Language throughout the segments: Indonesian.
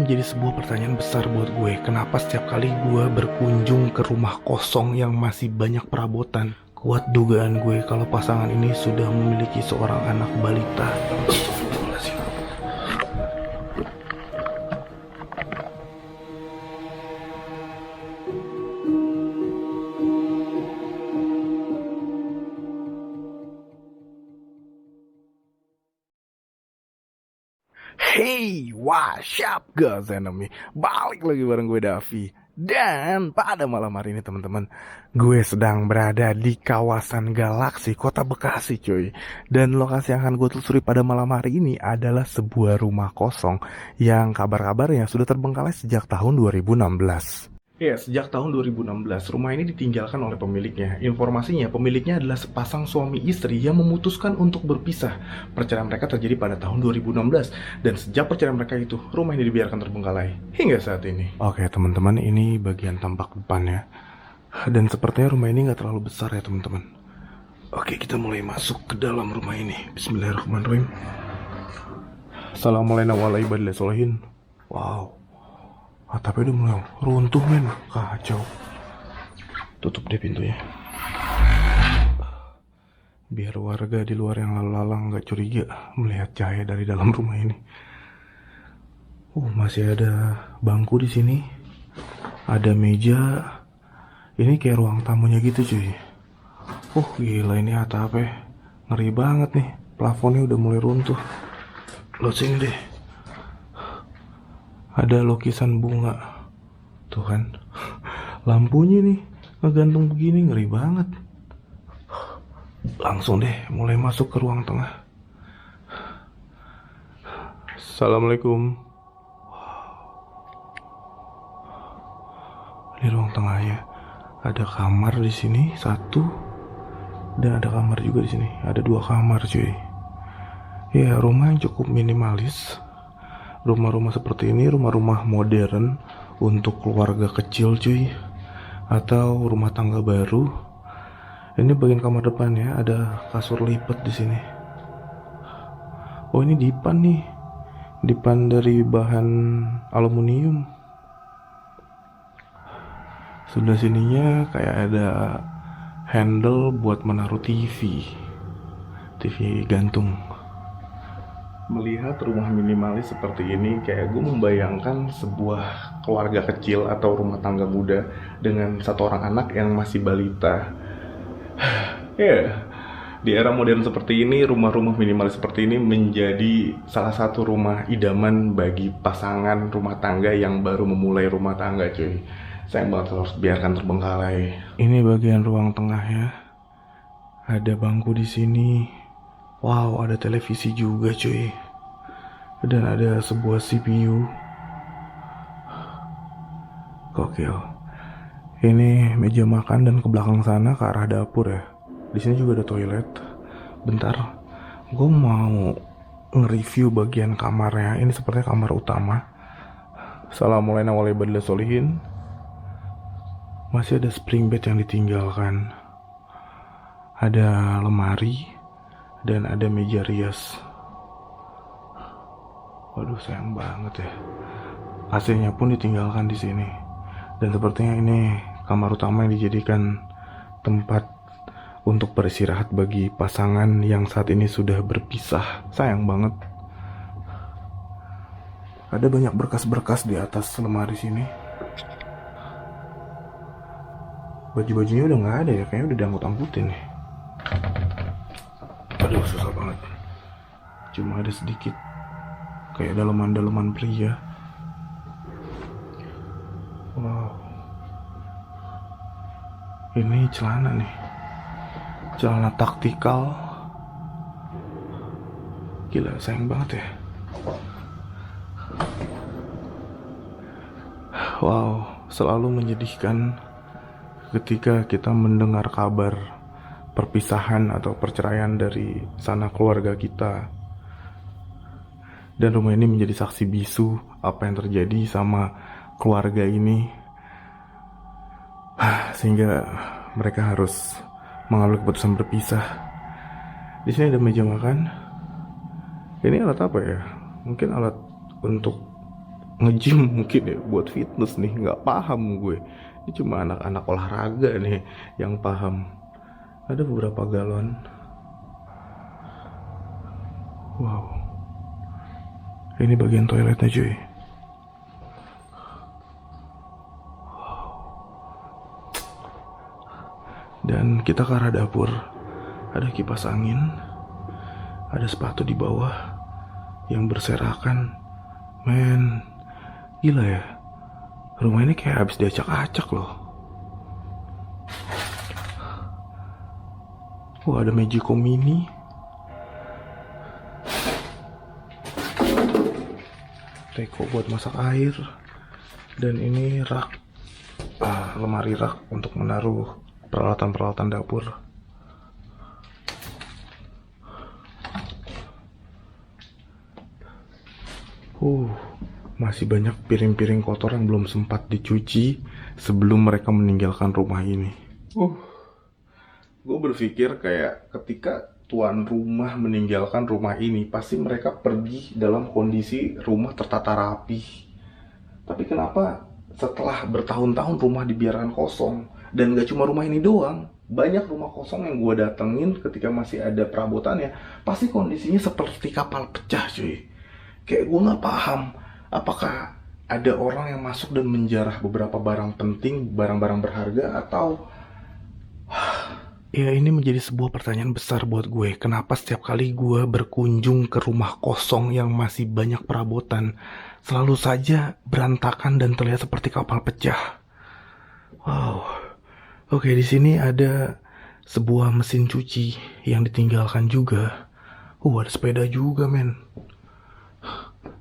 menjadi sebuah pertanyaan besar buat gue. Kenapa setiap kali gue berkunjung ke rumah kosong yang masih banyak perabotan, kuat dugaan gue kalau pasangan ini sudah memiliki seorang anak balita. Astagfirullahaladzim. Hey, what's up guys enemy? Balik lagi bareng gue Davi. Dan pada malam hari ini teman-teman, gue sedang berada di kawasan Galaksi, Kota Bekasi cuy. Dan lokasi yang akan gue telusuri pada malam hari ini adalah sebuah rumah kosong yang kabar-kabarnya sudah terbengkalai sejak tahun 2016. Ya, sejak tahun 2016, rumah ini ditinggalkan oleh pemiliknya. Informasinya, pemiliknya adalah sepasang suami istri yang memutuskan untuk berpisah. Perceraian mereka terjadi pada tahun 2016, dan sejak perceraian mereka itu, rumah ini dibiarkan terbengkalai hingga saat ini. Oke teman-teman, ini bagian tampak depannya. Dan sepertinya rumah ini nggak terlalu besar ya teman-teman. Oke, kita mulai masuk ke dalam rumah ini. Bismillahirrahmanirrahim. Assalamualaikum warahmatullahi wabarakatuh. Wow. Atapnya udah mulai runtuh men, kacau. Tutup deh pintunya, biar warga di luar yang lalu lalang gak curiga melihat cahaya dari dalam rumah ini. Masih ada bangku di sini, ada meja. Ini kayak ruang tamunya gitu cuy. Gila ini atapnya ngeri banget nih. Plafonnya udah mulai runtuh. Lo sini deh. Ada lukisan bunga. Tuh kan, lampunya nih ngegantung begini, ngeri banget. Langsung deh mulai masuk ke ruang tengah. Assalamualaikum. Di ruang tengah ya, ada kamar di sini satu, dan ada kamar juga di sini. Ada dua kamar cuy. Ya, rumah yang cukup minimalis. Rumah-rumah seperti ini rumah-rumah modern untuk keluarga kecil cuy, atau rumah tangga baru. Ini bagian kamar depan ya, ada kasur lipat di sini. Ini dipan nih, dipan dari bahan aluminium. Sebelah sininya kayak ada handle buat menaruh TV gantung. Melihat rumah minimalis seperti ini, kayak gue membayangkan sebuah keluarga kecil atau rumah tangga muda dengan satu orang anak yang masih balita. Di era modern seperti ini, rumah-rumah minimalis seperti ini menjadi salah satu rumah idaman bagi pasangan rumah tangga yang baru memulai rumah tangga cuy. Sayang banget harus biarkan terbengkalai. Ini bagian ruang tengah ya. Ada bangku di sini. Wow, ada televisi juga cuy. Dan ada sebuah CPU. Gokil. Ini meja makan dan ke belakang sana ke arah dapur ya. Di sini juga ada toilet. Bentar, gue mau nge-review bagian kamarnya. Ini sepertinya kamar utama. Assalamualaikum warahmatullahi wabarakatuh. Masih ada spring bed yang ditinggalkan. Ada lemari dan ada meja rias. Waduh, sayang banget ya. AC-nya pun ditinggalkan di sini. Dan sepertinya ini kamar utama yang dijadikan tempat untuk beristirahat bagi pasangan yang saat ini sudah berpisah. Sayang banget. Ada banyak berkas-berkas di atas lemari sini. Baju-bajunya udah nggak ada ya, kayaknya udah diangkut-angkutin nih. Aduh, susah banget. Cuma ada sedikit kayak daleman-daleman pria. Wow. Ini celana nih. Celana taktikal. Gila, sayang banget ya. Wow, selalu menyedihkan ketika kita mendengar kabar perpisahan atau perceraian dari sanak keluarga kita. Dan rumah ini menjadi saksi bisu apa yang terjadi sama keluarga ini, sehingga mereka harus mengambil keputusan berpisah. Di sini ada meja makan. Ini alat apa ya? Mungkin alat untuk nge-gym mungkin ya, buat fitness nih, nggak paham gue. Ini cuma anak-anak olahraga nih yang paham. Ada beberapa galon. Wow, ini bagian toiletnya cuy. Dan kita ke arah dapur. Ada kipas angin, ada sepatu di bawah yang berserakan. Men, gila ya, rumah ini kayak habis diacak-acak loh. Wah, ada Magico Mini, teko buat masak air, dan ini rak, lemari rak untuk menaruh peralatan-peralatan dapur. Masih banyak piring-piring kotor yang belum sempat dicuci sebelum mereka meninggalkan rumah ini. Gue berpikir kayak ketika tuan rumah meninggalkan rumah ini, pasti mereka pergi dalam kondisi rumah tertata rapi. Tapi kenapa setelah bertahun-tahun rumah dibiarkan kosong? Dan gak cuma rumah ini doang, banyak rumah kosong yang gue datengin ketika masih ada perabotannya, pasti kondisinya seperti kapal pecah cuy. Kayak gue gak paham, apakah ada orang yang masuk dan menjarah beberapa barang penting, barang-barang berharga, atau... Ya, ini menjadi sebuah pertanyaan besar buat gue. Kenapa setiap kali gue berkunjung ke rumah kosong yang masih banyak perabotan, selalu saja berantakan dan terlihat seperti kapal pecah. Wow. Oke, di sini ada sebuah mesin cuci yang ditinggalkan juga. Ada sepeda juga, men.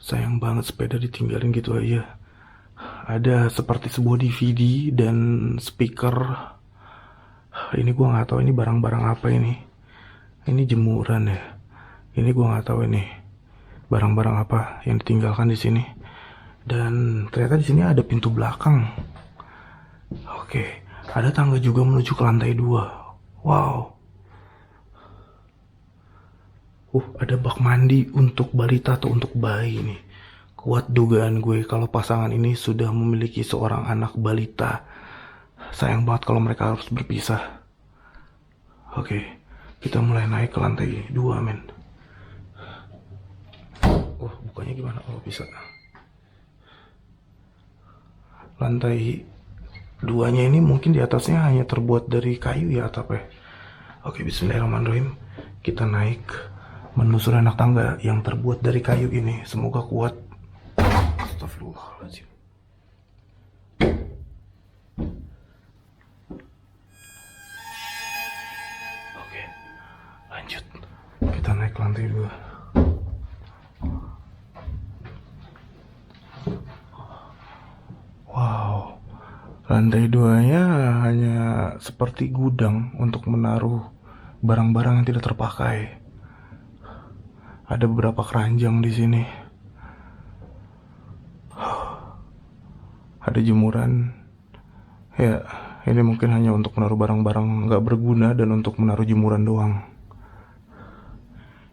Sayang banget sepeda ditinggalin gitu aja. Ada seperti sebuah DVD dan speaker. Ini gua nggak tahu ini barang-barang apa ini. Ini jemuran ya. Ini gua nggak tahu ini barang-barang apa yang ditinggalkan di sini. Dan ternyata di sini ada pintu belakang. Oke, ada tangga juga menuju ke lantai 2. Wow. Ada bak mandi untuk balita atau untuk bayi nih. Kuat dugaan gue kalau pasangan ini sudah memiliki seorang anak balita. Sayang banget kalau mereka harus berpisah. Oke, kita mulai naik ke lantai 2, men. Bukanya gimana? Bisa. Lantai 2-nya ini mungkin di atasnya hanya terbuat dari kayu ya atapnya. Oke, bismillahirrahmanirrahim. Kita naik menusuri anak tangga yang terbuat dari kayu ini. Semoga kuat. Astagfirullahaladzim. Oke, lanjut. Kita naik ke lantai 2. Wow, lantai 2-nya hanya seperti gudang untuk menaruh barang-barang yang tidak terpakai. Ada beberapa keranjang di sini. Ada jemuran. Ya, ini mungkin hanya untuk menaruh barang-barang nggak berguna dan untuk menaruh jemuran doang.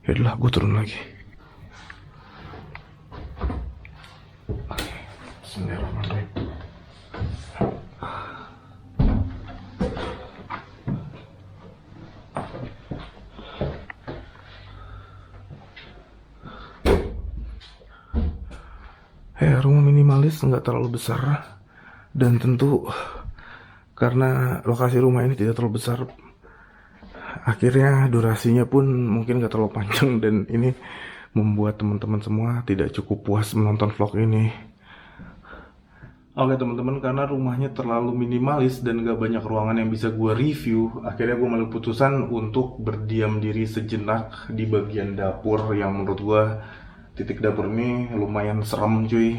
Yaudah, gue turun lagi. Bismillahirrahmanirrahim. Rumah minimalis nggak terlalu besar, dan tentu karena lokasi rumah ini tidak terlalu besar, akhirnya durasinya pun mungkin nggak terlalu panjang, dan ini membuat teman-teman semua tidak cukup puas menonton vlog ini. Oke teman-teman, karena rumahnya terlalu minimalis dan gak banyak ruangan yang bisa gue review, akhirnya gue mengambil putusan untuk berdiam diri sejenak di bagian dapur yang menurut gue titik dapur ini lumayan serem cuy.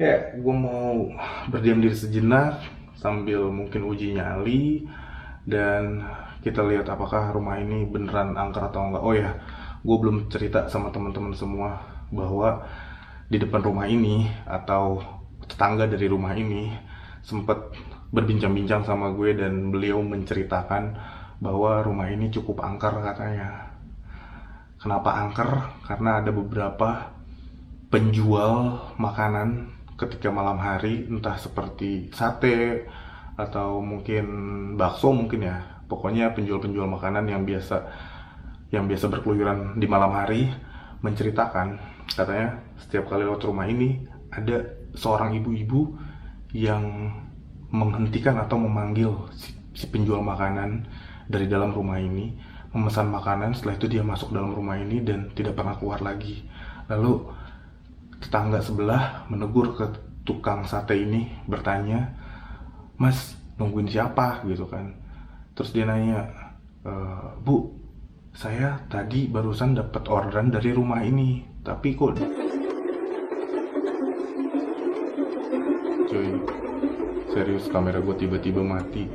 Ya, gue mau berdiam diri sejenak sambil mungkin uji nyali, dan kita lihat apakah rumah ini beneran angker atau enggak. Oh ya, gue belum cerita sama teman-teman semua bahwa di depan rumah ini atau tetangga dari rumah ini sempat berbincang-bincang sama gue, dan beliau menceritakan bahwa rumah ini cukup angker katanya. Kenapa angker? Karena ada beberapa penjual makanan ketika malam hari, entah seperti sate atau mungkin bakso mungkin ya. Pokoknya penjual-penjual makanan yang biasa berkeluyuran di malam hari menceritakan, katanya setiap kali lewat rumah ini ada seorang ibu-ibu yang menghentikan atau memanggil si penjual makanan dari dalam rumah ini, memesan makanan. Setelah itu dia masuk dalam rumah ini dan tidak pernah keluar lagi. Lalu tetangga sebelah menegur ke tukang sate ini, bertanya, "Mas, nungguin siapa?" gitu kan. Terus dia nanya, "Bu, saya tadi barusan dapat orderan dari rumah ini, tapi kok..." Cuy, serius kamera gue tiba-tiba mati.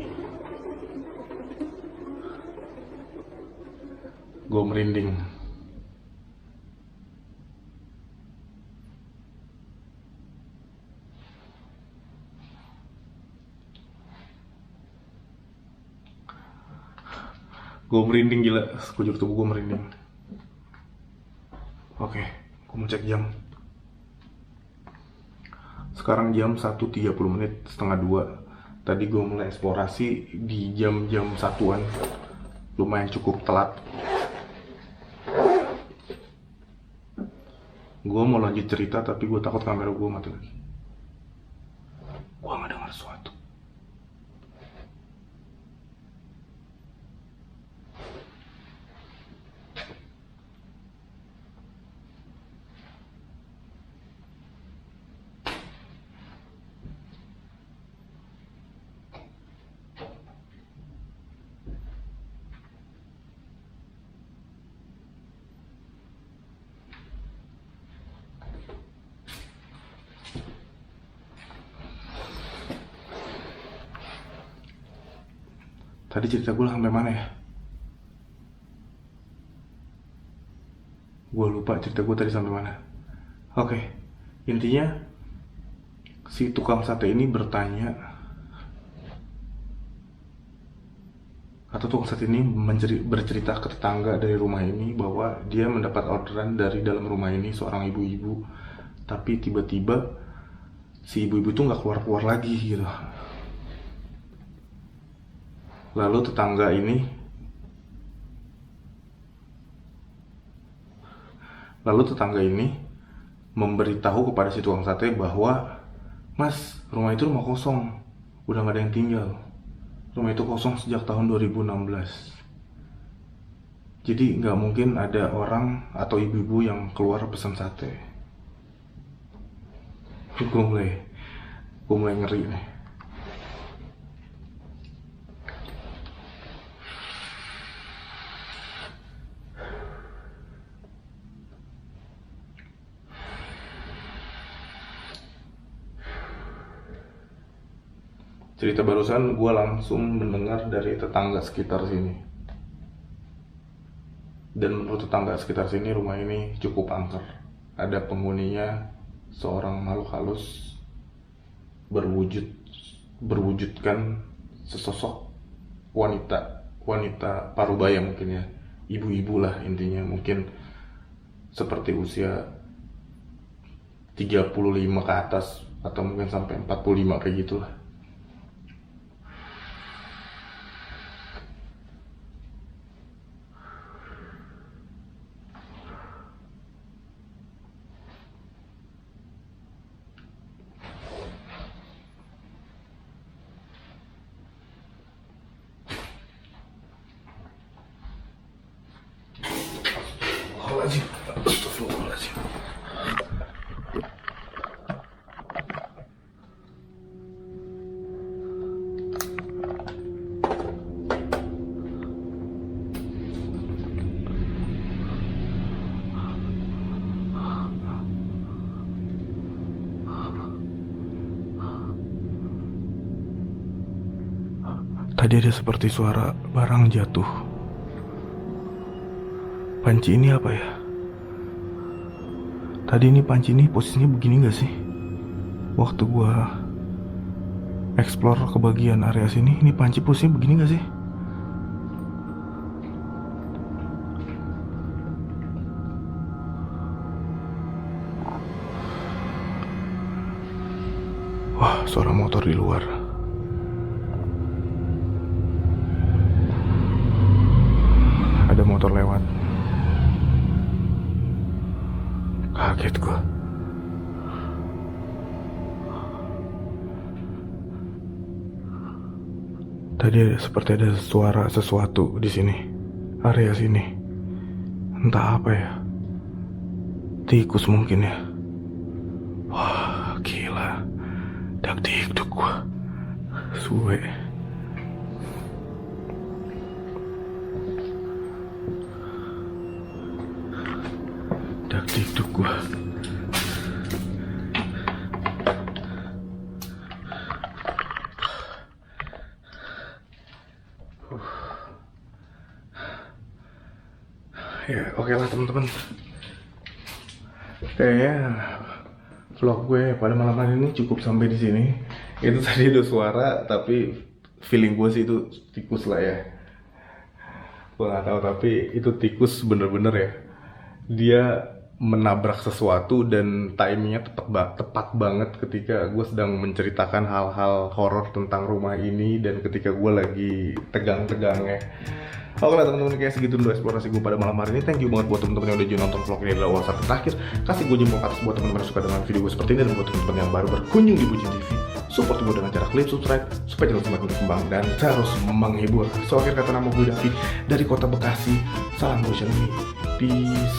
Gue merinding. Gue merinding gila, sekujur tubuh gue merinding. Oke, gue mau cek jam. Sekarang jam 1.30 menit, setengah 2. Tadi gue mulai eksplorasi di jam-jam satuan. Lumayan cukup telat. Gue mau lanjut cerita tapi gue takut kamera gue mati lagi. Gue gak dengar sesuatu. Tadi cerita gue sampai mana ya? Gue lupa cerita gue tadi sampai mana. Oke, intinya si tukang sate ini bertanya, atau tukang sate ini bercerita ke tetangga dari rumah ini bahwa dia mendapat orderan dari dalam rumah ini, seorang ibu-ibu. Tapi tiba-tiba si ibu-ibu itu nggak keluar-keluar lagi gitu. Lalu tetangga ini memberitahu kepada si tukang sate bahwa, "Mas, rumah itu rumah kosong, udah gak ada yang tinggal. Rumah itu kosong sejak tahun 2016. Jadi gak mungkin ada orang atau ibu-ibu yang keluar pesan sate." Gue mulai ngeri nih. Cerita barusan gue langsung mendengar dari tetangga sekitar sini. Dan menurut tetangga sekitar sini, rumah ini cukup angker. Ada penghuninya seorang makhluk halus berwujudkan sesosok wanita parubaya mungkin ya. Ibu-ibu lah intinya, mungkin seperti usia 35 ke atas atau mungkin sampai 45 kayak gitulah. Astagfirullahaladzim. Tadi ada seperti suara barang jatuh. Panci ini apa ya? Tadi ini panci ini posisinya begini gak sih? Waktu gua explore ke bagian area sini, ini panci posisinya begini gak sih? Wah, suara motor di luar. Ada motor lewat. Kaget gua. Tadi seperti ada suara sesuatu di sini, area sini. Entah apa ya. Tikus mungkin ya. Wah, gila. Dak dikduk gua. Suwe. Dak dikduk gua. Ya, oke lah teman-teman. Kayaknya vlog gue pada malam hari ini cukup sampai di sini. Itu tadi ada suara, tapi feeling gue sih itu tikus lah ya. Gue nggak tahu, tapi itu tikus bener-bener ya. Dia menabrak sesuatu dan timingnya tepat banget ketika gue sedang menceritakan hal-hal horor tentang rumah ini dan ketika gue lagi tegang-tegangnya. Oke lah teman-teman, kayak segitu dulu eksplorasi gue pada malam hari ini. Thank you banget buat teman-teman yang udah nonton vlog ini adalah awal sampai terakhir. Kasih gue jempol atas buat teman-teman yang suka dengan video gue seperti ini, dan buat teman-teman yang baru berkunjung di Bucin TV, support gue dengan cara klik subscribe supaya channel semakin berkembang dan terus menghibur. So akhir kata, nama gue Davi dari kota Bekasi. Salam Bucin TV. Peace.